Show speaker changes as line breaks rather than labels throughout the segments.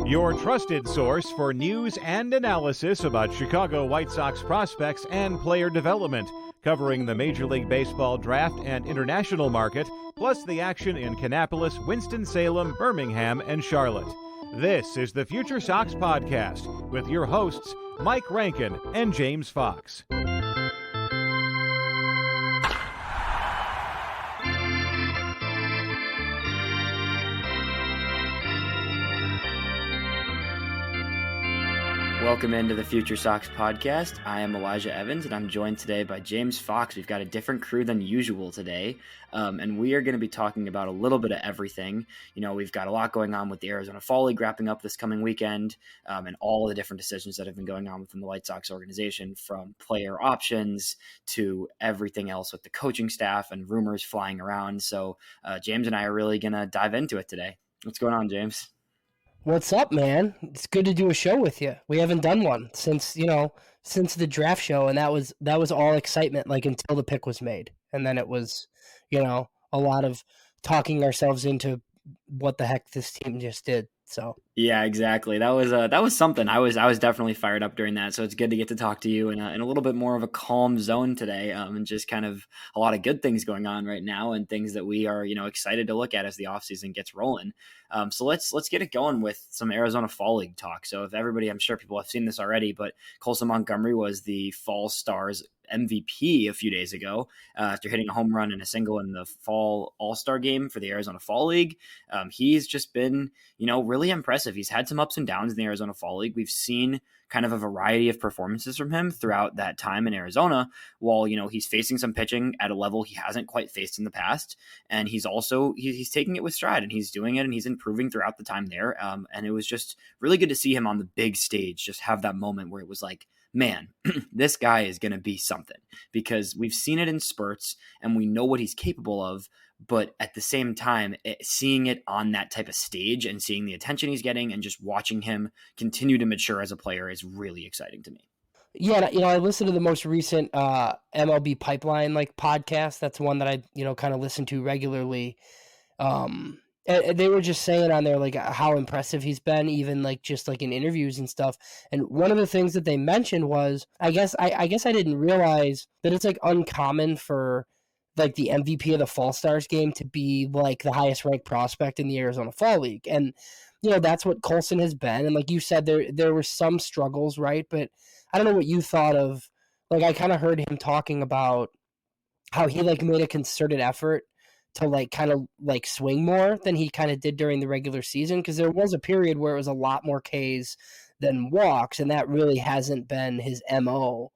Your trusted source for news and analysis about Chicago White Sox prospects and player development, covering the Major League Baseball draft and international market, plus the action in Kannapolis, Winston-Salem, Birmingham, and Charlotte. This is the FutureSox Podcast with your hosts, Mike Rankin and James Fox.
Welcome into the FutureSox Podcast. I am Elijah Evans, and I'm joined today by James Fox. We've got a different crew than usual today, and we are going to be talking about a little bit of everything. You know, we've got a lot going on with the Arizona Fall League wrapping up this coming weekend, and all the different decisions that have been going on within the White Sox organization, from player options to everything else with the coaching staff and rumors flying around. So James and I are really going to dive into it today. What's going on, James?
What's up, man? It's good to do a show with you. We haven't done one since the draft show, and that was all excitement, like, until the pick was made. And then it was, a lot of talking ourselves into what the heck this team just did. So
yeah, exactly. That was something. I was definitely fired up during that. So it's good to get to talk to you in a little bit more of a calm zone today, and just kind of a lot of good things going on right now, and things that we are excited to look at as the offseason gets rolling. So let's get it going with some Arizona Fall League talk. So if everybody, I'm sure people have seen this already, but Colson Montgomery was the Fall Stars MVP a few days ago after hitting a home run and a single in the Fall All-Star game for the Arizona Fall League. He's just been, really impressive. He's had some ups and downs in the Arizona Fall League. We've seen kind of a variety of performances from him throughout that time in Arizona, while, he's facing some pitching at a level he hasn't quite faced in the past. And he's also, he's taking it with stride, and he's doing it, and he's improving throughout the time there. And it was just really good to see him on the big stage, just have that moment where it was like, man, this guy is going to be something, because we've seen it in spurts and we know what he's capable of. But at the same time, seeing it on that type of stage and seeing the attention he's getting and just watching him continue to mature as a player is really exciting to me.
Yeah, I listened to the most recent MLB Pipeline podcast. That's one that I kind of listen to regularly. And they were just saying on there how impressive he's been, even just in interviews and stuff. And one of the things that they mentioned was, I guess I didn't realize that it's uncommon for the MVP of the Fall Stars game to be the highest ranked prospect in the Arizona Fall League. And that's what Colson has been. And like you said, there were some struggles, right? But I don't know what you thought of, I kind of heard him talking about how he made a concerted effort to kind of swing more than he kind of did during the regular season, because there was a period where it was a lot more Ks than walks, and that really hasn't been his MO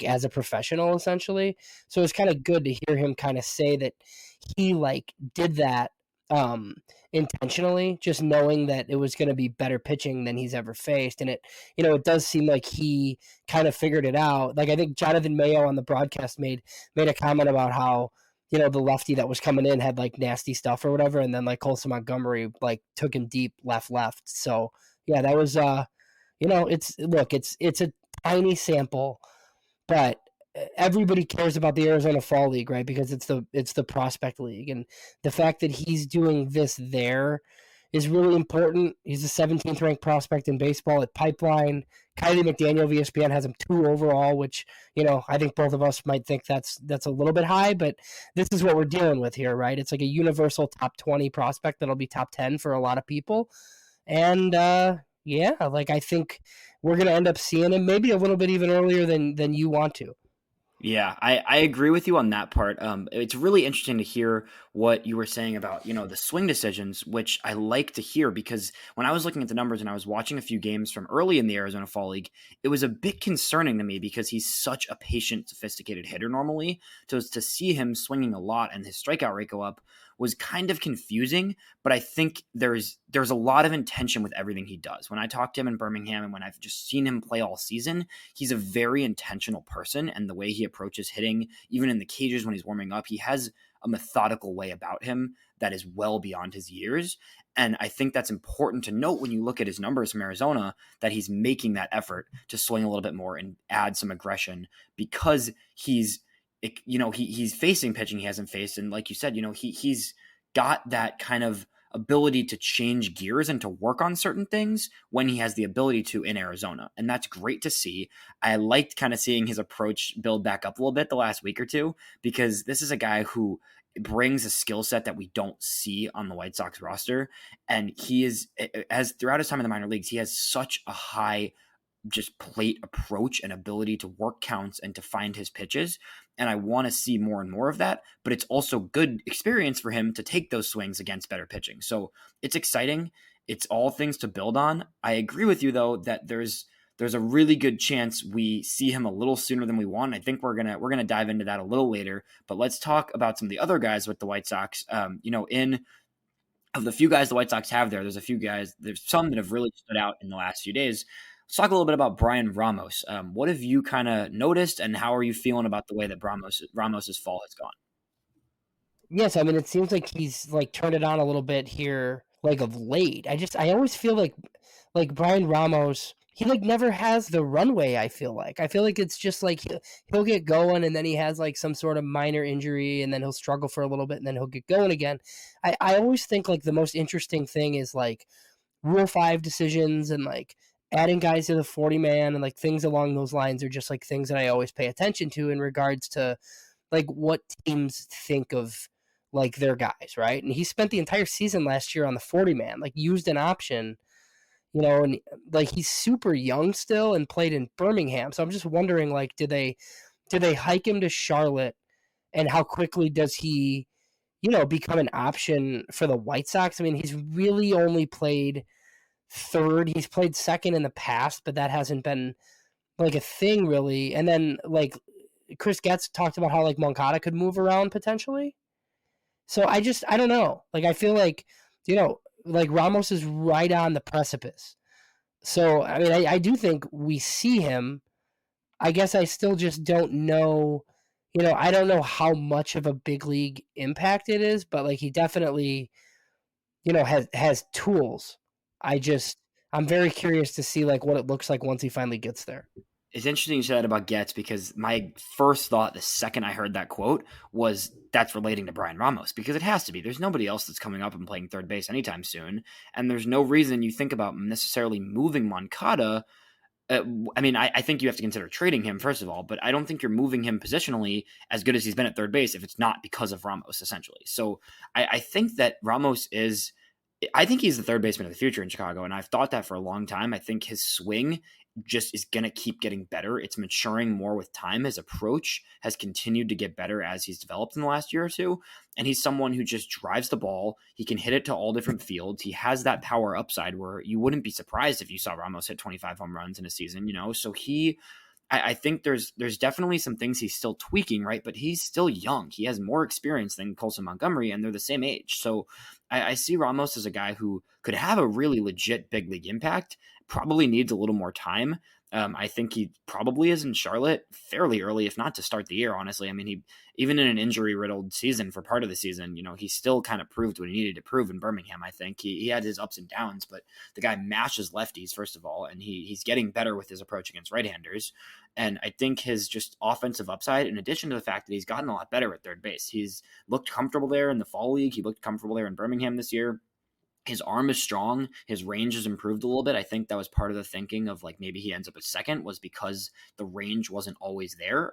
as a professional, essentially. So it's kind of good to hear him kind of say that he did that intentionally, just knowing that it was going to be better pitching than he's ever faced. And it does seem like he kind of figured it out. I think Jonathan Mayo on the broadcast made a comment about how the lefty that was coming in had nasty stuff or whatever, and then Colson Montgomery took him deep left. So yeah, that was it's a tiny sample, but everybody cares about the Arizona Fall League, right? Because it's the prospect league, and the fact that he's doing this there is really important. He's the 17th ranked prospect in baseball at Pipeline. Kylie McDaniel of ESPN has him 2 overall, which, I think both of us might think that's a little bit high, but this is what we're dealing with here, right? It's a universal top 20 prospect that'll be top 10 for a lot of people. And I think we're going to end up seeing him maybe a little bit even earlier than you want to.
Yeah, I agree with you on that part. It's really interesting to hear what you were saying about, the swing decisions, which I like to hear, because when I was looking at the numbers and I was watching a few games from early in the Arizona Fall League, it was a bit concerning to me, because he's such a patient, sophisticated hitter normally. So to see him swinging a lot and his strikeout rate go up was kind of confusing, but I think there's a lot of intention with everything he does. When I talked to him in Birmingham and when I've just seen him play all season, he's a very intentional person, and the way he approaches hitting, even in the cages when he's warming up, he has a methodical way about him that is well beyond his years. And I think that's important to note when you look at his numbers from Arizona, that he's making that effort to swing a little bit more and add some aggression, because he's facing pitching he hasn't faced. And like you said, he's got that kind of ability to change gears and to work on certain things when he has the ability to in Arizona. And that's great to see. I liked kind of seeing his approach build back up a little bit the last week or two, because this is a guy who brings a skill set that we don't see on the White Sox roster. And he is, as throughout his time in the minor leagues, he has such a high just plate approach and ability to work counts and to find his pitches. And I want to see more and more of that, but it's also good experience for him to take those swings against better pitching. So it's exciting. It's all things to build on. I agree with you though, that there's a really good chance we see him a little sooner than we want. I think we're going to dive into that a little later, but let's talk about some of the other guys with the White Sox. In of the few guys the White Sox have there's some that have really stood out in the last few days. Let's talk a little bit about Brian Ramos. What have you kind of noticed, and how are you feeling about the way that Ramos's fall has gone?
Yes, I mean, it seems like he's like turned it on a little bit here, like of late. I always feel like Brian Ramos, he like never has the runway. I feel like it's just like he'll get going, and then he has like some sort of minor injury, and then he'll struggle for a little bit, and then he'll get going again. I always think like the most interesting thing is like Rule 5 decisions and like adding guys to the 40-man and like things along those lines are just like things that I always pay attention to in regards to like what teams think of like their guys, right? And he spent the entire season last year on the 40-man, like used an option, and like he's super young still and played in Birmingham. So I'm just wondering, like, did they hike him to Charlotte, and how quickly does he, become an option for the White Sox? I mean, he's really only played third. He's played second in the past, but that hasn't been like a thing really. And then like Chris Getz talked about how like Moncada could move around potentially. So I don't know. Like I feel like, like Ramos is right on the precipice. So I mean, I do think we see him. I guess I still just don't know. I don't know how much of a big league impact it is, but like he definitely, has tools. I'm very curious to see like what it looks like once he finally gets there.
It's interesting you said that about Getz, because my first thought the second I heard that quote was that's relating to Brian Ramos, because it has to be. There's nobody else that's coming up and playing third base anytime soon. And there's no reason you think about necessarily moving Moncada. I think you have to consider trading him, first of all, but I don't think you're moving him positionally as good as he's been at third base if it's not because of Ramos, essentially. So I think that I think he's the third baseman of the future in Chicago, and I've thought that for a long time. I think his swing just is going to keep getting better. It's maturing more with time. His approach has continued to get better as he's developed in the last year or two, and he's someone who just drives the ball. He can hit it to all different fields. He has that power upside where you wouldn't be surprised if you saw Ramos hit 25 home runs in a season, So I think there's definitely some things he's still tweaking, right? But he's still young. He has more experience than Colson Montgomery, and they're the same age. So I see Ramos as a guy who could have a really legit big league impact, probably needs a little more time. I think he probably is in Charlotte fairly early, if not to start the year, honestly. I mean, he even in an injury-riddled season for part of the season, he still kind of proved what he needed to prove in Birmingham, I think. He had his ups and downs, but the guy mashes lefties, first of all, and he's getting better with his approach against right-handers. And I think his just offensive upside, in addition to the fact that he's gotten a lot better at third base, he's looked comfortable there in the fall league. He looked comfortable there in Birmingham this year. His arm is strong. His range has improved a little bit. I think that was part of the thinking of like maybe he ends up at second, was because the range wasn't always there,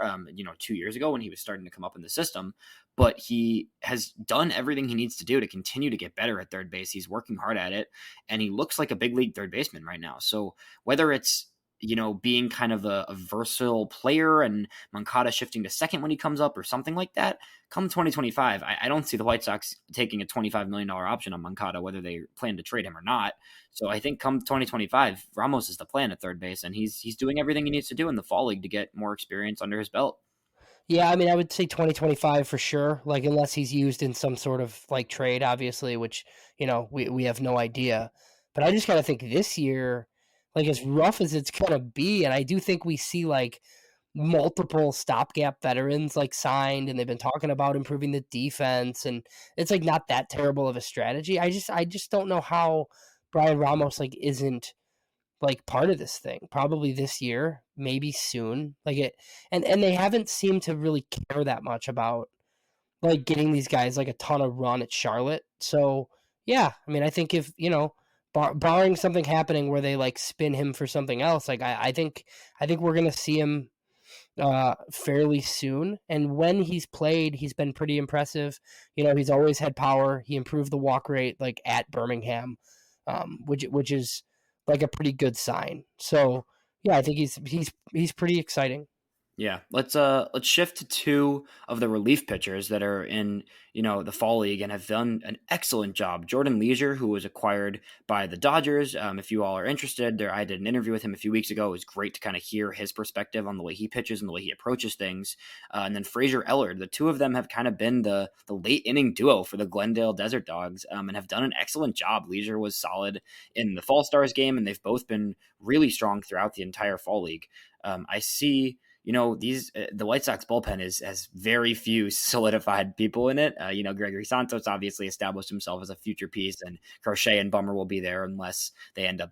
2 years ago when he was starting to come up in the system. But he has done everything he needs to do to continue to get better at third base. He's working hard at it, and he looks like a big league third baseman right now. So whether it's being kind of a versatile player and Moncada shifting to second when he comes up or something like that, come 2025, I don't see the White Sox taking a $25 million option on Moncada, whether they plan to trade him or not. So I think come 2025, Ramos is the plan at third base, and he's doing everything he needs to do in the fall league to get more experience under his belt.
Yeah, I mean, I would say 2025 for sure, like unless he's used in some sort of like trade, obviously, which, we have no idea. But I just kind of think this year, like as rough as it's going to be, and I do think we see like multiple stopgap veterans like signed, and they've been talking about improving the defense, and it's like not that terrible of a strategy. I just don't know how Brian Ramos like isn't like part of this thing. Probably this year, maybe soon. Like it, and they haven't seemed to really care that much about like getting these guys like a ton of run at Charlotte. So yeah, I mean, I think if, barring something happening where they like spin him for something else, like I think we're gonna see him fairly soon. And when he's played, he's been pretty impressive. He's always had power. He improved the walk rate like at Birmingham, which is like a pretty good sign. So yeah, I think he's pretty exciting.
Yeah, let's shift to two of the relief pitchers that are in the fall league and have done an excellent job. Jordan Leisure, who was acquired by the Dodgers. If you all are interested, I did an interview with him a few weeks ago. It was great to kind of hear his perspective on the way he pitches and the way he approaches things. And then Fraser Ellard, the two of them have kind of been the late inning duo for the Glendale Desert Dogs, and have done an excellent job. Leisure was solid in the Fall Stars game, and they've both been really strong throughout the entire fall league. I see. The White Sox bullpen has very few solidified people in it. Gregory Santos obviously established himself as a future piece, and Crochet and Bummer will be there unless they end up.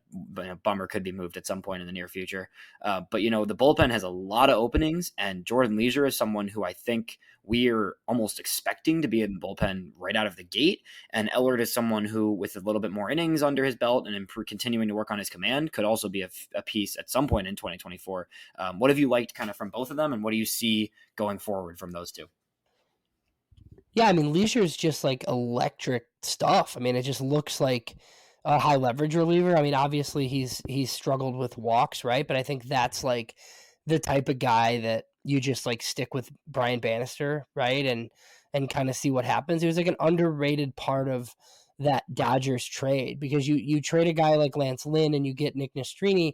Bummer could be moved at some point in the near future. But the bullpen has a lot of openings, and Jordan Leisure is someone who I think we're almost expecting to be in the bullpen right out of the gate. And Ellard is someone who, with a little bit more innings under his belt and continuing to work on his command, could also be a piece at some point in 2024. What have you liked kind of from both of them, and what do you see going forward from those two?
Yeah, I mean, Leisure is just like electric stuff. I mean, it just looks like a high leverage reliever. I mean, obviously he's struggled with walks, right? But I think that's like the type of guy that you just like stick with Brian Bannister, right? And kind of see what happens. It was like an underrated part of that Dodgers trade, because you trade a guy like Lance Lynn and you get Nick Nastrini,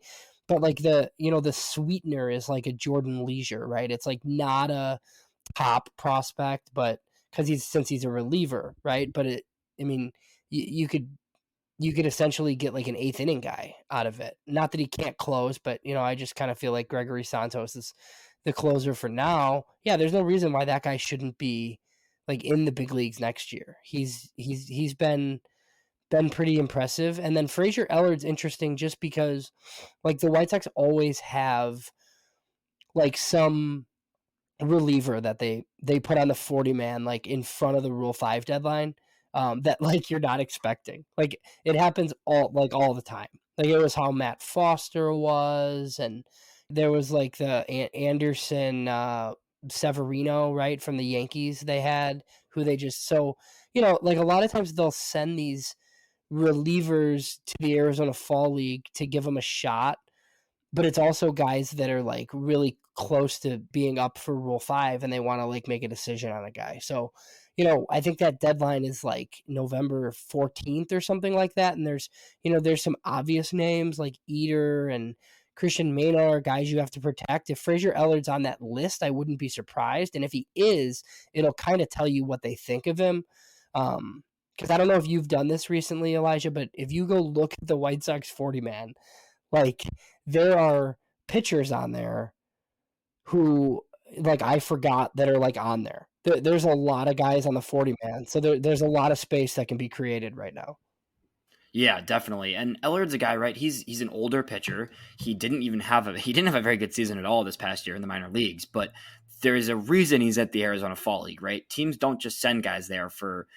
but like the sweetener is like a Jordan Leisure, right? It's like not a top prospect, but because he's a reliever, right? But you could essentially get like an eighth inning guy out of it. Not that he can't close, but I just kind of feel like Gregory Santos is the closer for now. Yeah, there's no reason why that guy shouldn't be like in the big leagues next year. He's been pretty impressive. And then Fraser Ellard's interesting just because like the White Sox always have like some reliever that they put on the 40-man like in front of the Rule 5 deadline, that like you're not expecting. Like it happens all the time. Like it was how Matt Foster was, and there was like the Anderson Severino, right, from the Yankees they had, who they just like a lot of times they'll send these relievers to the Arizona Fall League to give them a shot, but it's also guys that are like really close to being up for Rule 5 and they want to like make a decision on a guy. So, I think that deadline is like November 14th or something like that. And there's some obvious names like Eater and Christian Maynard, guys you have to protect. If Fraser Ellard's on that list, I wouldn't be surprised. And if he is, it'll kind of tell you what they think of him. Because I don't know if you've done this recently, Elijah, but if you go look at the White Sox 40-man, like there are pitchers on there who like I forgot that are like on there. There's a lot of guys on the 40-man, so there's a lot of space that can be created right now.
Yeah, definitely. And Ellard's a guy, right? He's an older pitcher. He didn't have a very good season at all this past year in the minor leagues, but there's a reason he's at the Arizona Fall League, right? Teams don't just send guys there for,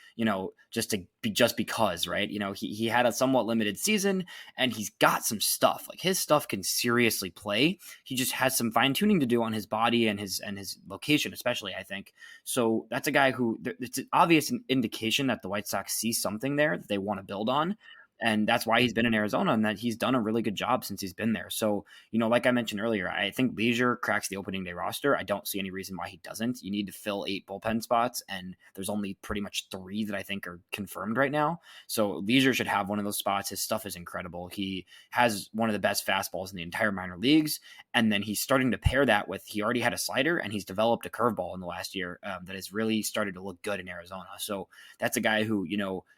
just because, right? He had a somewhat limited season and he's got some stuff. Like his stuff can seriously play. He just has some fine tuning to do on his body and his location, especially, I think. So that's a guy who it's an obvious indication that the White Sox see something there that they want to build on. And that's why he's been in Arizona, and that he's done a really good job since he's been there. So, like I mentioned earlier, I think Leisure cracks the opening day roster. I don't see any reason why he doesn't. You need to fill 8 bullpen spots, and there's only pretty much 3 that I think are confirmed right now. So Leisure should have one of those spots. His stuff is incredible. He has one of the best fastballs in the entire minor leagues. And then he's starting to pair that with, he already had a slider, and he's developed a curveball in the last year that has really started to look good in Arizona. So that's a guy who,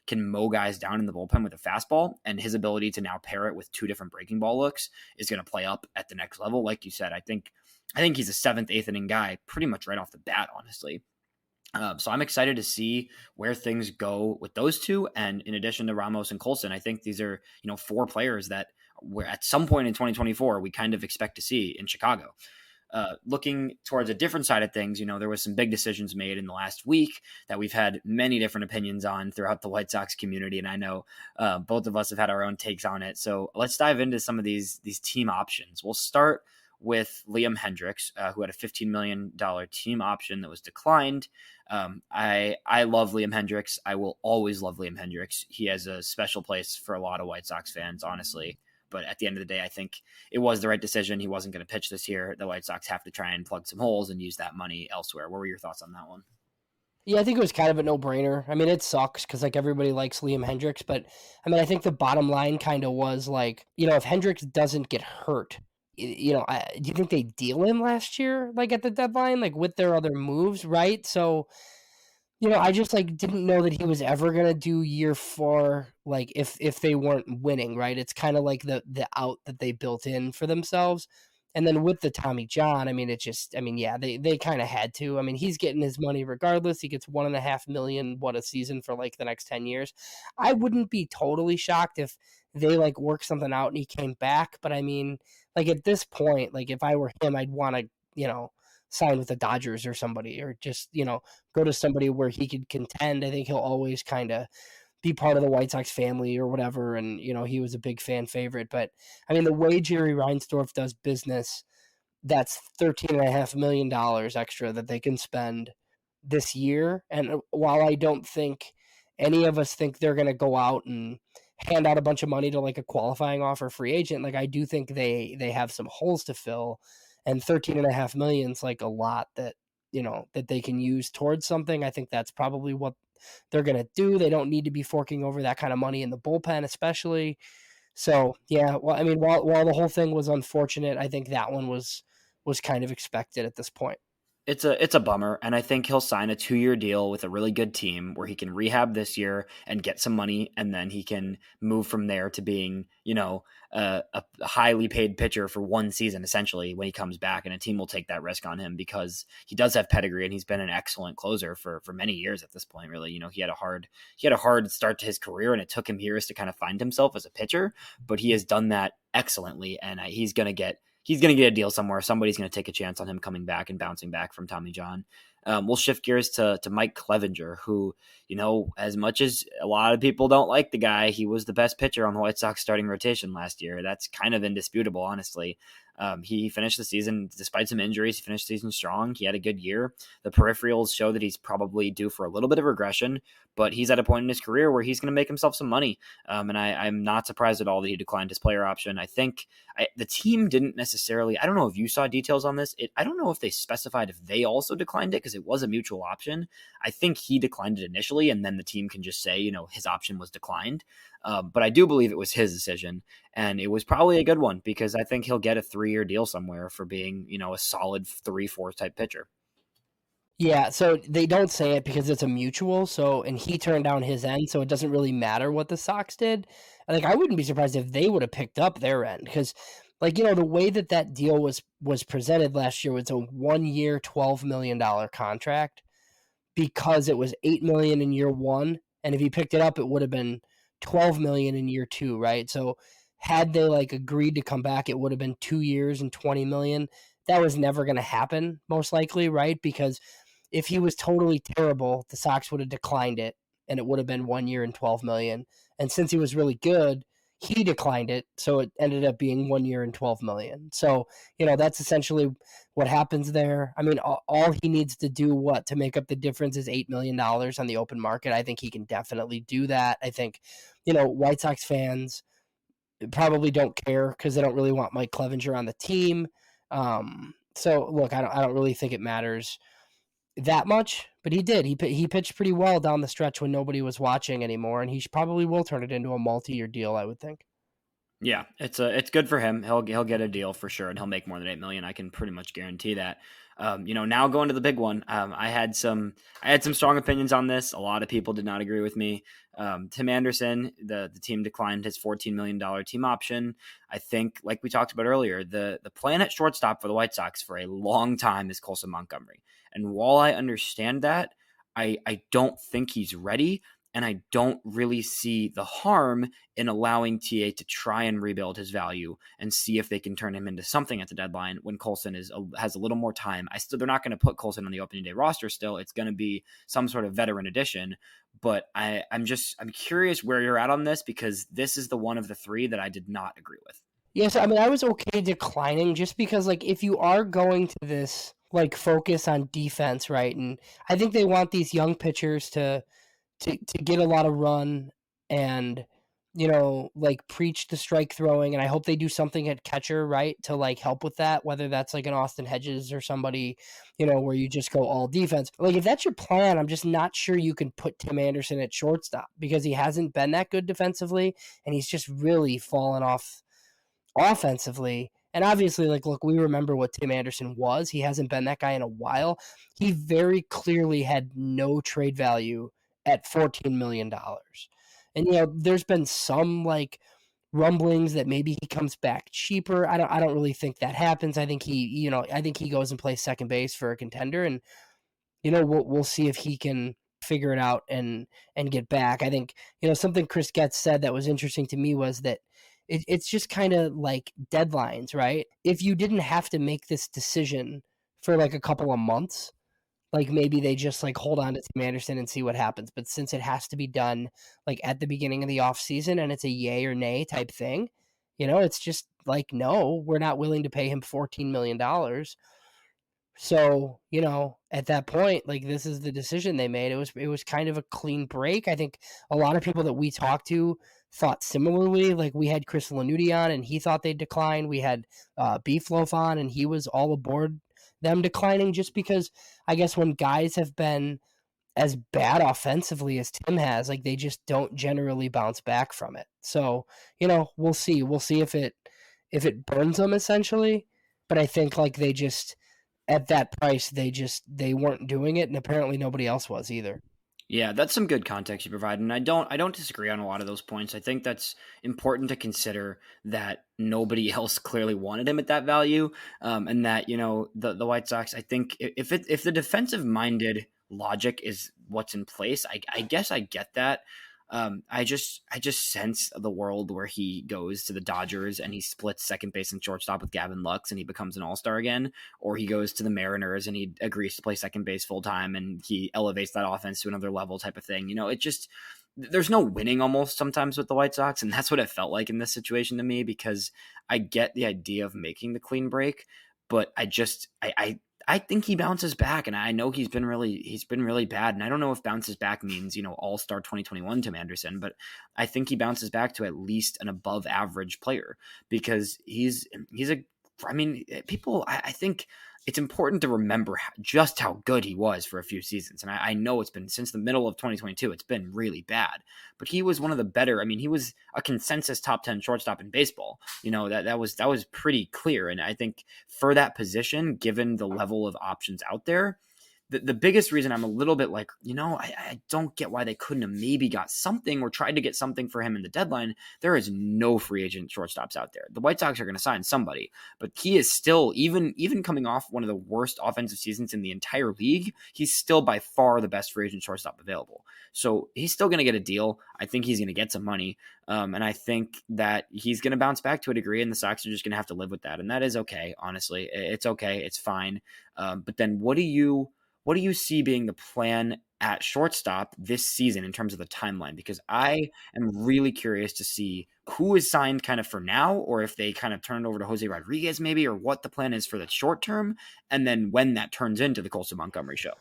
can mow guys down in the bullpen with a fastball, and his ability to now pair it with 2 different breaking ball looks is going to play up at the next level. Like you said, I think he's a 7th, 8th inning guy pretty much right off the bat, honestly. So I'm excited to see where things go with those two. And in addition to Ramos and Colson, I think these are, 4 players that we're at some point in 2024, we kind of expect to see in Chicago. looking towards a different side of things, there was some big decisions made in the last week that we've had many different opinions on throughout the White Sox community. And I know both of us have had our own takes on it. So let's dive into some of these team options. We'll start with Liam Hendriks, who had a $15 million team option that was declined. I love Liam Hendriks. I will always love Liam Hendriks. He has a special place for a lot of White Sox fans, honestly. But at the end of the day, I think it was the right decision. He wasn't going to pitch this year. The White Sox have to try and plug some holes and use that money elsewhere. What were your thoughts on that one?
Yeah, I think it was kind of a no-brainer. I mean, it sucks because everybody likes Liam Hendriks, but I think the bottom line kind of was if Hendriks doesn't get hurt, do you think they deal him last year, at the deadline, with their other moves, right? So, I just didn't know that he was ever gonna do year 4, if they weren't winning, right? It's kind of like the out that they built in for themselves. And then with the Tommy John, they kind of had to. He's getting his money regardless. He gets $1.5 million, a season for the next 10 years. I wouldn't be totally shocked if they work something out and he came back. But at this point, if I were him, I'd want to, sign with the Dodgers or somebody, or just, go to somebody where he could contend. I think he'll always kind of be part of the White Sox family or whatever. And, he was a big fan favorite. But, the way Jerry Reinsdorf does business, that's $13.5 million extra that they can spend this year. And while I don't think any of us think they're going to go out and hand out a bunch of money to a qualifying offer free agent, I do think they have some holes to fill. And $13.5 million is a lot that, that they can use towards something. I think that's probably what they're going to do. They don't need to be forking over that kind of money in the bullpen, especially. So, yeah, well, while the whole thing was unfortunate, I think that one was kind of expected at this point.
It's a bummer, and I think he'll sign a 2-year deal with a really good team where he can rehab this year and get some money, and then he can move from there to being, a highly paid pitcher for one season, essentially, when he comes back, and a team will take that risk on him because he does have pedigree, and he's been an excellent closer for many years at this point, really. He had a hard start to his career, and it took him years to kind of find himself as a pitcher, but he has done that excellently, and he's going to get a deal somewhere. Somebody's going to take a chance on him coming back and bouncing back from Tommy John. We'll shift gears to Mike Clevenger, who, as much as a lot of people don't like the guy, he was the best pitcher on the White Sox starting rotation last year. That's kind of indisputable, honestly. He finished the season, despite some injuries, he finished the season strong. He had a good year. The peripherals show that he's probably due for a little bit of regression, but he's at a point in his career where he's going to make himself some money. And I'm not surprised at all that he declined his player option. I think the team didn't necessarily, I don't know if you saw details on this. I don't know if they specified if they also declined it because it was a mutual option. I think he declined it initially, and then the team can just say, his option was declined. But I do believe it was his decision, and it was probably a good one because I think he'll get a 3-year deal somewhere for being, a solid 3-4 type pitcher.
Yeah, so they don't say it because it's a mutual. So, and he turned down his end, so it doesn't really matter what the Sox did. I wouldn't be surprised if they would have picked up their end because, the way that deal was presented last year was a 1-year, $12 million contract because it was $8 million in year 1, and if he picked it up, it would have been $12 million in year 2, right? So had they agreed to come back, it would have been 2 years and $20 million. That was never going to happen, most likely, right? Because if he was totally terrible, the Sox would have declined it, and it would have been 1 year and $12 million. And since he was really good, he declined it, so it ended up being 1 year and $12 million. So, that's essentially what happens there. All he needs to do to make up the difference is $8 million on the open market. I think he can definitely do that. I think, White Sox fans probably don't care because they don't really want Mike Clevenger on the team. So, look, I don't really think it matters that much, but he did. He pitched pretty well down the stretch when nobody was watching anymore, and he probably will turn it into a multi-year deal, I would think.
Yeah, it's good for him. He'll get a deal for sure, and he'll make more than $8 million. I can pretty much guarantee that. Now going to the big one. I had some strong opinions on this. A lot of people did not agree with me. Tim Anderson, the team declined his $14 million team option. I think, like we talked about earlier, the plan at shortstop for the White Sox for a long time is Colson Montgomery. And while I understand that, I don't think he's ready. And I don't really see the harm in allowing TA to try and rebuild his value and see if they can turn him into something at the deadline when Colson has a little more time. They're not going to put Colson on the opening day roster still. It's going to be some sort of veteran addition. But I'm curious where you're at on this, because this is the one of the three that I did not agree with.
Yes, I mean, I was okay declining just because, like, if you are going to this, like, focus on defense, right? And I think they want these young pitchers to get a lot of run and, like, preach the strike throwing. And I hope they do something at catcher, right, to, like, help with that, whether that's like an Austin Hedges or somebody, where you just go all defense. Like, if that's your plan, I'm just not sure you can put Tim Anderson at shortstop, because he hasn't been that good defensively, and he's just really fallen off offensively. And obviously, like, look, we remember what Tim Anderson was. He hasn't been that guy in a while. He very clearly had no trade value at $14 million. And, there's been some, like, rumblings that maybe he comes back cheaper. I don't really think that happens. I think he goes and plays second base for a contender, and, we'll see if he can figure it out and get back. I think, something Chris Getz said that was interesting to me was that it's just kind of like deadlines, right? If you didn't have to make this decision for like a couple of months, like maybe they just like hold on to Tim Anderson and see what happens. But since it has to be done like at the beginning of the offseason and it's a yay or nay type thing, it's just like, no, we're not willing to pay him $14 million. So, at that point, like, this is the decision they made. It was kind of a clean break. I think a lot of people that we talked to thought similarly. Like, we had Chris Lanuti on, and he thought they'd decline. We had Beefloaf on, and he was all aboard them declining, just because I guess when guys have been as bad offensively as Tim has, like, they just don't generally bounce back from it. So, we'll see. We'll see if it burns them, essentially. But I think, like, they just, at that price, they weren't doing it, and apparently nobody else was either.
Yeah, that's some good context you provide, and I don't disagree on a lot of those points. I think that's important to consider, that nobody else clearly wanted him at that value, and that the White Sox. I think if the defensive minded logic is what's in place, I guess I get that. I just sense the world where he goes to the Dodgers and he splits second base and shortstop with Gavin Lux and he becomes an all-star again, or he goes to the Mariners and he agrees to play second base full time and he elevates that offense to another level type of thing. It just, there's no winning almost sometimes with the White Sox. And that's what it felt like in this situation to me, because I get the idea of making the clean break, but I think he bounces back, and I know he's been really bad, and I don't know if bounces back means, all-star 2021 Tim Anderson, but I think he bounces back to at least an above average player, because I think it's important to remember just how good he was for a few seasons. And I know it's been since the middle of 2022, it's been really bad, but he was one of the better. I mean, he was a consensus top 10 shortstop in baseball. That was pretty clear. And I think for that position, given the level of options out there, the biggest reason I'm a little bit like, I don't get why they couldn't have maybe got something or tried to get something for him in the deadline. There is no free agent shortstops out there. The White Sox are going to sign somebody, but he is still, even coming off one of the worst offensive seasons in the entire league, he's still by far the best free agent shortstop available. So he's still going to get a deal. I think he's going to get some money. And I think that he's going to bounce back to a degree, and the Sox are just going to have to live with that. And that is okay. Honestly, it's okay. It's fine. But then what do you see being the plan at shortstop this season in terms of the timeline? Because I am really curious to see who is signed kind of for now, or if they kind of turn it over to Jose Rodriguez maybe, or what the plan is for the short term, and then when that turns into the Colson Montgomery show.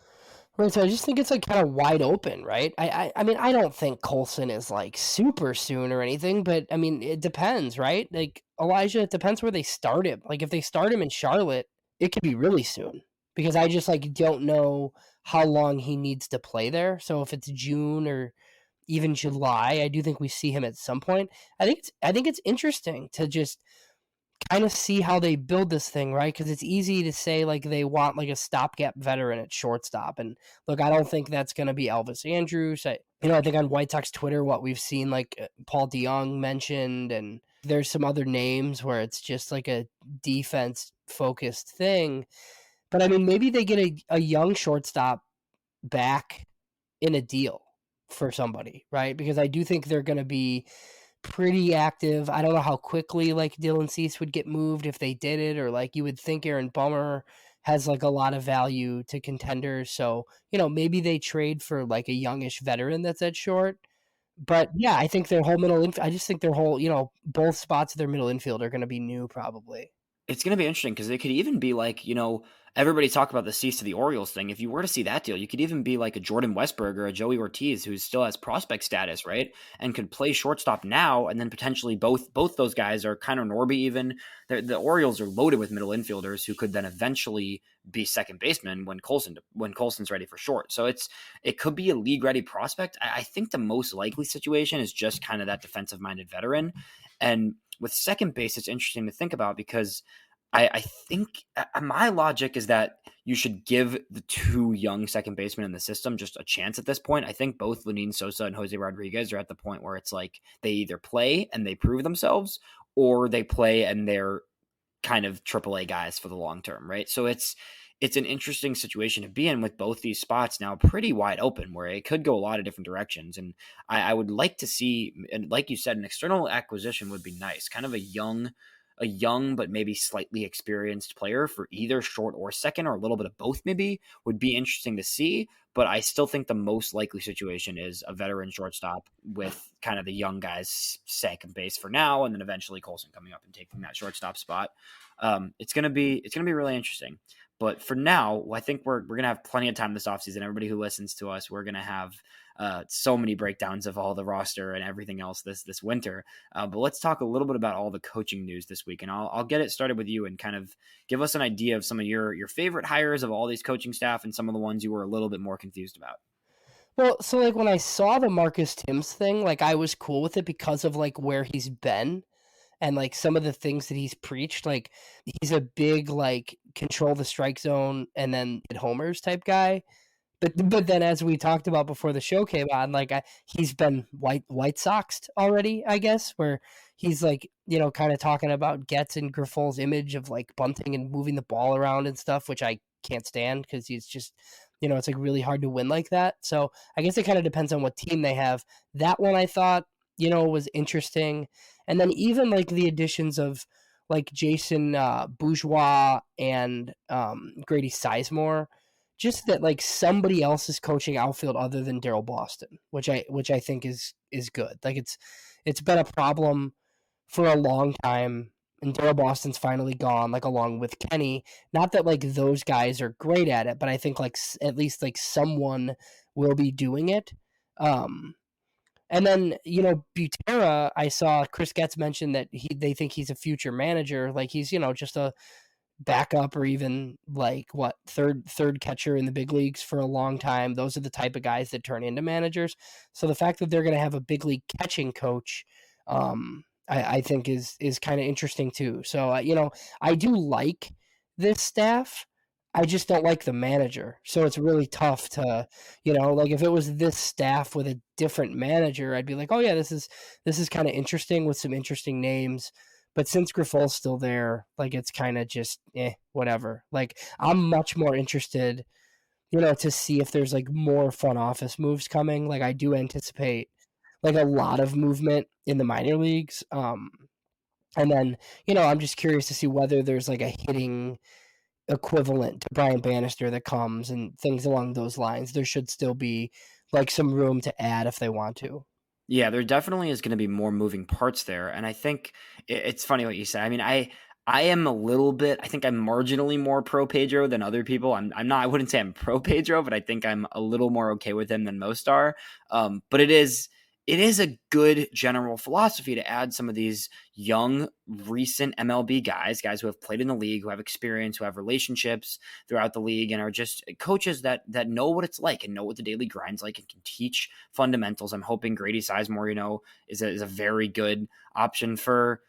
Right, so I just think it's like kind of wide open, right? I mean, I don't think Colson is like super soon or anything, but I mean, it depends, right? Like Elijah, it depends where they start him. Like if they start him in Charlotte, it could be really soon. Because I just like don't know how long he needs to play there. So if it's June or even July, I do think we see him at some point. I think it's interesting to just kind of see how they build this thing, right? Because it's easy to say like they want like a stopgap veteran at shortstop, and look, I don't think that's going to be Elvis Andrus. I think on White Sox Twitter, what we've seen, like Paul DeYoung mentioned, and there's some other names where it's just like a defense focused thing. But I mean, maybe they get a young shortstop back in a deal. for somebody, right? Because I do think they're going to be pretty active. I don't know how quickly like Dylan Cease would get moved if they did it, or like you would think Aaron Bummer has like a lot of value to contenders. So, maybe they trade for like a youngish veteran that's at short. But yeah, I think their whole I just think their whole, both spots of their middle infield are going to be new probably.
It's going to be interesting because it could even be like, everybody talk about the Cease to the Orioles thing. If you were to see that deal, you could even be like a Jordan Westberg or a Joey Ortiz who still has prospect status, right? And could play shortstop now, and then potentially both those guys are kind of Norby even. The Orioles are loaded with middle infielders who could then eventually be second baseman when Colson's ready for short. So it could be a league ready prospect. I think the most likely situation is just kind of that defensive minded veteran. And with second base, it's interesting to think about because I think my logic is that you should give the two young second basemen in the system just a chance at this point. I think both Lenin Sosa and Jose Rodriguez are at the point where it's like they either play and they prove themselves, or they play and they're kind of AAA guys for the long term, right? So it's an interesting situation to be in with both these spots now pretty wide open, where it could go a lot of different directions. And I would like to see, and like you said, an external acquisition would be nice, kind of a young but maybe slightly experienced player for either short or second, or a little bit of both maybe, would be interesting to see. But I still think the most likely situation is a veteran shortstop with kind of the young guys second base for now, and then eventually Colson coming up and taking that shortstop spot. It's gonna be really interesting. But for now, I think we're going to have plenty of time this offseason. Everybody who listens to us, we're going to have so many breakdowns of all the roster and everything else this winter. But let's talk a little bit about all the coaching news this week. And I'll get it started with you and kind of give us an idea of some of your favorite hires of all these coaching staff and some of the ones you were a little bit more confused about.
Well, so like when I saw the Marcus Timms thing, like I was cool with it because of like where he's been. And like some of the things that he's preached, like he's a big like control the strike zone and then hit homers type guy. But then as we talked about before the show came on, like he's been White Soxed already, I guess, where he's like, kind of talking about Getz and Griffol's image of like bunting and moving the ball around and stuff, which I can't stand because he's just, it's like really hard to win like that. So I guess it kind of depends on what team they have. That one I thought, was interesting. And then even like the additions of like Jason Bourgeois and Grady Sizemore, just that like somebody else is coaching outfield other than Daryl Boston, which I think is good. Like it's been a problem for a long time, and Daryl Boston's finally gone, like along with Kenny. Not that like those guys are great at it, but I think like at least like someone will be doing it. And then, Butera, I saw Chris Getz mention that they think he's a future manager. Like he's, just a backup or even like third catcher in the big leagues for a long time. Those are the type of guys that turn into managers. So the fact that they're going to have a big league catching coach, I think is kind of interesting too. So, I do like this staff. I just don't like the manager. So it's really tough to, like if it was this staff with a different manager, I'd be like, oh yeah, this is kind of interesting with some interesting names. But since Griffol's still there, like it's kind of just whatever. Like I'm much more interested, to see if there's like more front office moves coming. Like I do anticipate like a lot of movement in the minor leagues. And then, I'm just curious to see whether there's like a hitting equivalent to Brian Bannister that comes and things along those lines. There should still be like some room to add if they want to.
Yeah, there definitely is going to be more moving parts there. And I think it's funny what you say. I mean, I am a little bit, I think I'm marginally more pro Pedro than other people. I'm not, I wouldn't say I'm pro Pedro, but I think I'm a little more okay with him than most are. But it is a good general philosophy to add some of these young, recent MLB guys who have played in the league, who have experience, who have relationships throughout the league, and are just coaches that know what it's like and know what the daily grind's like and can teach fundamentals. I'm hoping Grady Sizemore, is a very good option for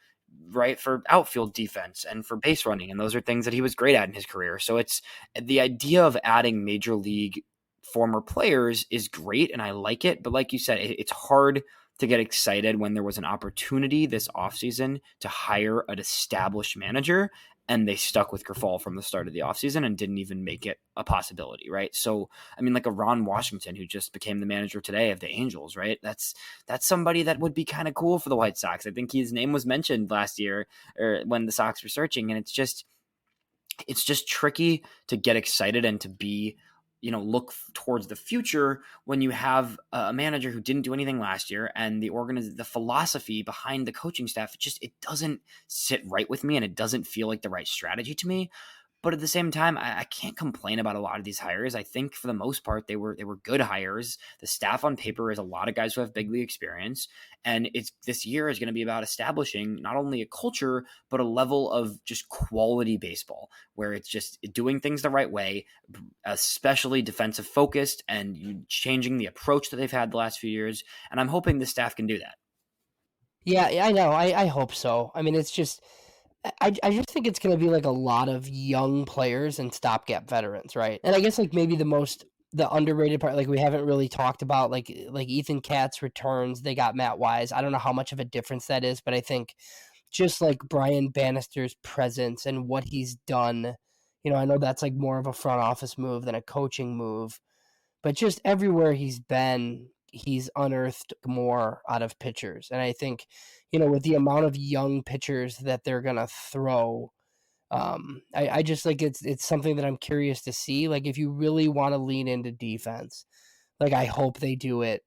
outfield defense and for base running. And those are things that he was great at in his career. So it's the idea of adding major league former players is great, and I like it. But like you said, it's hard to get excited when there was an opportunity this offseason to hire an established manager. and they stuck with Grafal from the start of the offseason and didn't even make it a possibility, right? So, I mean, like a Ron Washington, who just became the manager today of the Angels, right? That's somebody that would be kind of cool for the White Sox. I think his name was mentioned last year, or when the Sox were searching, and it's just tricky to get excited and to be, look towards the future when you have a manager who didn't do anything last year, and the philosophy behind the coaching staff, it doesn't sit right with me, and it doesn't feel like the right strategy to me. But at the same time, I can't complain about a lot of these hires. I think for the most part, they were good hires. The staff on paper is a lot of guys who have big league experience. And this year is going to be about establishing not only a culture, but a level of just quality baseball, where it's just doing things the right way, especially defensive focused, and changing the approach that they've had the last few years. And I'm hoping the staff can do that.
Yeah, I know. I hope so. I mean, it's just... I just think it's going to be like a lot of young players and stopgap veterans, right? And I guess like maybe the underrated part, like we haven't really talked about, like Ethan Katz returns. They got Matt Wise. I don't know how much of a difference that is, but I think just like Brian Bannister's presence and what he's done, I know that's like more of a front office move than a coaching move, but just everywhere he's been, he's unearthed more out of pitchers. And I think, with the amount of young pitchers that they're going to throw, I just like, it's something that I'm curious to see. Like if you really want to lean into defense, like I hope they do it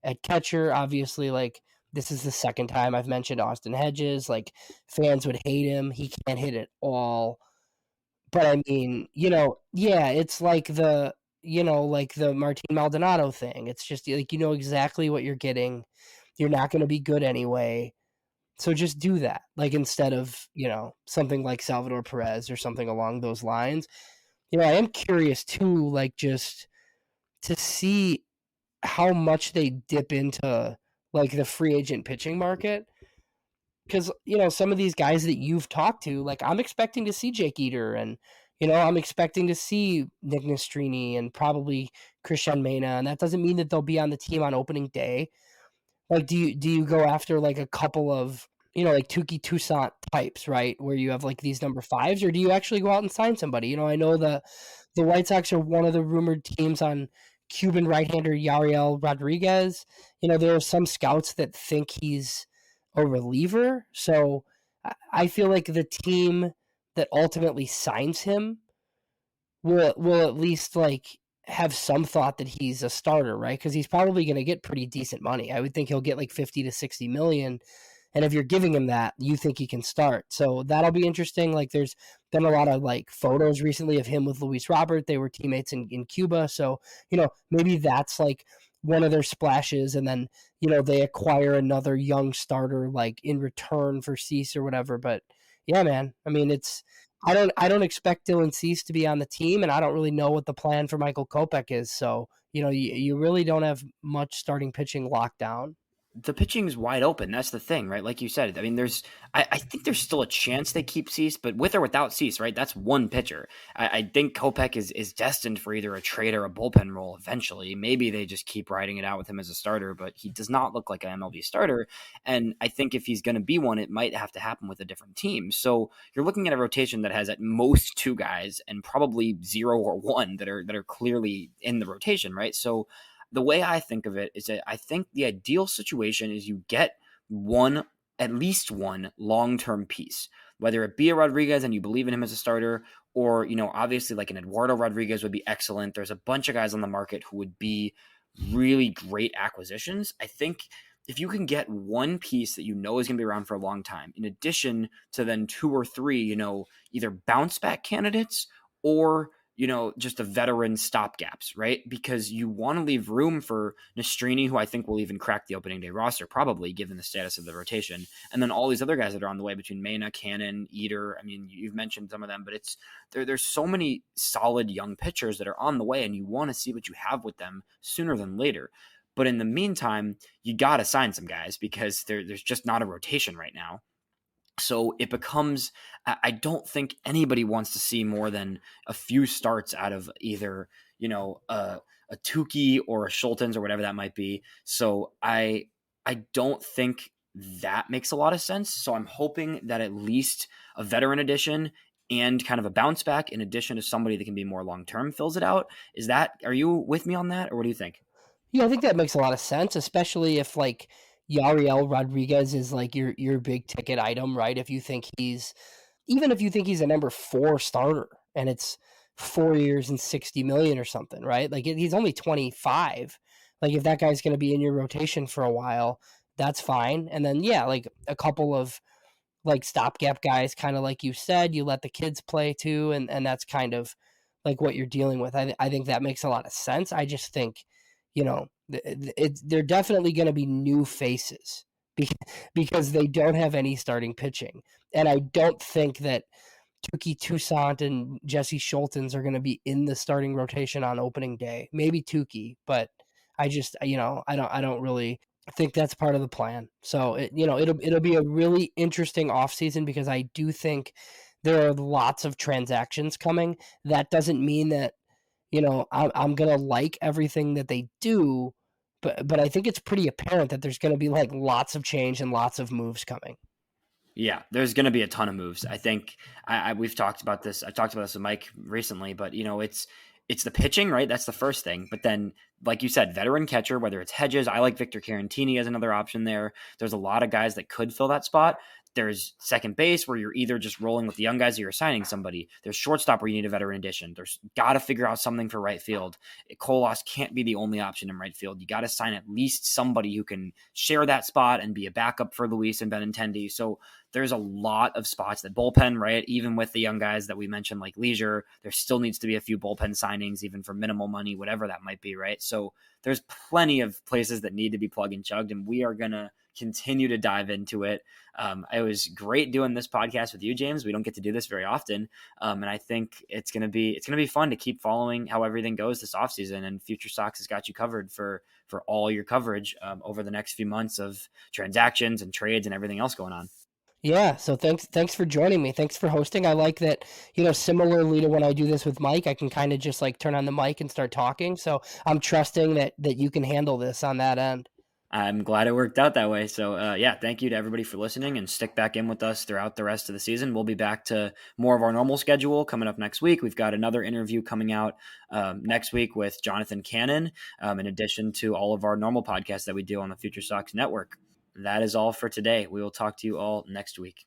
at catcher. Obviously, like this is the second time I've mentioned Austin Hedges. Like fans would hate him. He can't hit at all. But I mean, yeah, it's like the Martin Maldonado thing. It's just like, exactly what you're getting. You're not going to be good anyway. So just do that. Like instead of, something like Salvador Perez or something along those lines. I am curious too, like just to see how much they dip into like the free agent pitching market. Because, some of these guys that you've talked to, like I'm expecting to see Jake Eater, and, I'm expecting to see Nick Nastrini and probably Christian Mena. And that doesn't mean that they'll be on the team on opening day. Like, do you go after like a couple of, like Tuki Toussaint types, right? Where you have like these number fives, or do you actually go out and sign somebody? I know the White Sox are one of the rumored teams on Cuban right-hander Yariel Rodriguez. There are some scouts that think he's a reliever. So I feel like the team that ultimately signs him will at least like have some thought that he's a starter, right? Because he's probably going to get pretty decent money. I would think he'll get like 50 to 60 million. And if you're giving him that, you think he can start. So that'll be interesting. Like there's been a lot of like photos recently of him with Luis Robert. They were teammates in Cuba. So, maybe that's like one of their splashes. And then, they acquire another young starter like in return for Cease or whatever. But yeah, man, I mean, I don't expect Dylan Cease to be on the team, and I don't really know what the plan for Michael Kopech is. So, you really don't have much starting pitching locked down.
The pitching's wide open. That's the thing, right? Like you said, I mean, I think there's still a chance they keep Cease, but with or without Cease, right? That's one pitcher. I think Kopech is destined for either a trade or a bullpen role eventually. Maybe they just keep riding it out with him as a starter, but he does not look like an MLB starter. And I think if he's going to be one, it might have to happen with a different team. So you're looking at a rotation that has at most two guys and probably 0 or 1 that are clearly in the rotation, right? So the way I think of it is that I think the ideal situation is you get at least one long-term piece, whether it be a Rodriguez and you believe in him as a starter, or, obviously like an Eduardo Rodriguez would be excellent. There's a bunch of guys on the market who would be really great acquisitions. I think if you can get one piece that is going to be around for a long time, in addition to then 2 or 3, either bounce back candidates or just a veteran stopgaps, right? Because you want to leave room for Nastrini, who I think will even crack the opening day roster, probably given the status of the rotation. And then all these other guys that are on the way between Mena, Cannon, Eater. I mean, you've mentioned some of them, but there's so many solid young pitchers that are on the way, and you want to see what you have with them sooner than later. But in the meantime, you got to sign some guys because there's just not a rotation right now. So it becomes, I don't think anybody wants to see more than a few starts out of either, a Tukey or a Schultens or whatever that might be. So I don't think that makes a lot of sense. So I'm hoping that at least a veteran addition and kind of a bounce back in addition to somebody that can be more long-term fills it out. Are you with me on that, or what do you think?
Yeah, I think that makes a lot of sense, especially if like Yariel Rodriguez is like your big ticket item, right? If you think even if you think he's a number 4 starter and it's 4 years and 60 million or something, right? Like he's only 25. Like if that guy's going to be in your rotation for a while, that's fine. And then yeah, like a couple of like stopgap guys, kind of like you said, you let the kids play too, and that's kind of like what you're dealing with. I think that makes a lot of sense. I just think, they're definitely going to be new faces because they don't have any starting pitching, and I don't think that Tuki Toussaint and Jesse Schultens are going to be in the starting rotation on opening day. Maybe Tuki, but I just I don't really think that's part of the plan. So it'll be a really interesting offseason because I do think there are lots of transactions coming. That doesn't mean that I'm gonna like everything that they do, but I think it's pretty apparent that there's gonna be like lots of change and lots of moves coming.
Yeah, there's going to be a ton of moves. I think we've talked about this. I talked about this with Mike recently, but it's the pitching, right? That's the first thing. But then, like you said, veteran catcher, whether it's Hedges, I like Victor Carantini as another option there. There's a lot of guys that could fill that spot. There's second base where you're either just rolling with the young guys or you're signing somebody. There's shortstop where you need a veteran addition. There's got to figure out something for right field. Colas can't be the only option in right field. You got to sign at least somebody who can share that spot and be a backup for Luis and Benintendi. So there's a lot of spots. That bullpen, right? Even with the young guys that we mentioned, like Leisure, there still needs to be a few bullpen signings, even for minimal money, whatever that might be, right? So there's plenty of places that need to be plug and chugged, and we are going to continue to dive into it. It was great doing this podcast with you, James. We don't get to do this very often. And I think it's going to be fun to keep following how everything goes this offseason, and FutureSox has got you covered for all your coverage over the next few months of transactions and trades and everything else going on.
Yeah, so thanks for joining me. Thanks for hosting. I like that, similarly to when I do this with Mike, I can kind of just like turn on the mic and start talking. So I'm trusting that you can handle this on that end.
I'm glad it worked out that way. So thank you to everybody for listening, and stick back in with us throughout the rest of the season. We'll be back to more of our normal schedule coming up next week. We've got another interview coming out next week with Jonathan Cannon, in addition to all of our normal podcasts that we do on the FutureSox network. That is all for today. We will talk to you all next week.